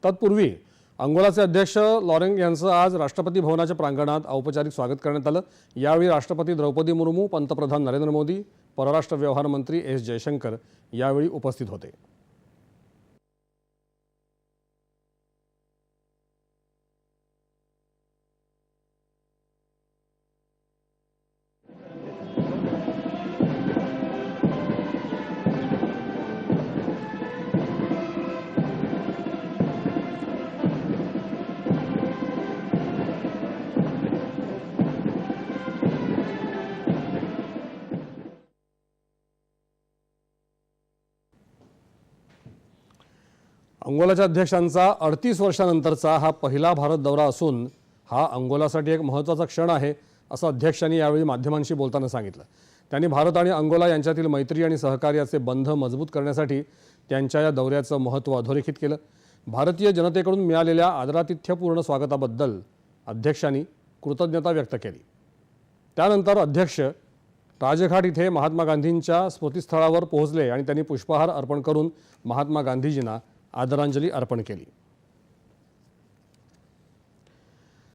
तत्पूर्वी अंगोलाचे अध्यक्ष लॉरेंट यांचं आज राष्ट्रपती भवनाच्या प्रांगणात औपचारिक स्वागत करण्यात आलं। यावेळी राष्ट्रपती द्रौपदी मुर्मू, पंतप्रधान नरेंद्र मोदी, परराष्ट्र व्यवहार मंत्री एस जयशंकर यावेळी उपस्थित होते। अंगोलाच्या अध्यक्षांचा 38 वर्षांनंतरचा हा पहिला भारत दौरा असून हा अंगोलासाठी एक महत्त्वाचा क्षण आहे, असं अध्यक्षांनी यावेळी माध्यमांशी बोलताना सांगितलं। त्यांनी भारत आणि अंगोला यांच्यातील मैत्री आणि सहकार्याचे बंध मजबूत करण्यासाठी त्यांच्या या दौऱ्याचं महत्त्व अधोरेखित केलं। भारतीय जनतेकडून मिळालेल्या आदरातिथ्यपूर्ण स्वागताबद्दल अध्यक्षांनी कृतज्ञता व्यक्त केली। त्यानंतर अध्यक्ष राजघाट इथे महात्मा गांधींच्या स्मृतिस्थळावर पोहोचले आणि त्यांनी पुष्पहार अर्पण करून महात्मा गांधीजींना आदरांजली अर्पण केली।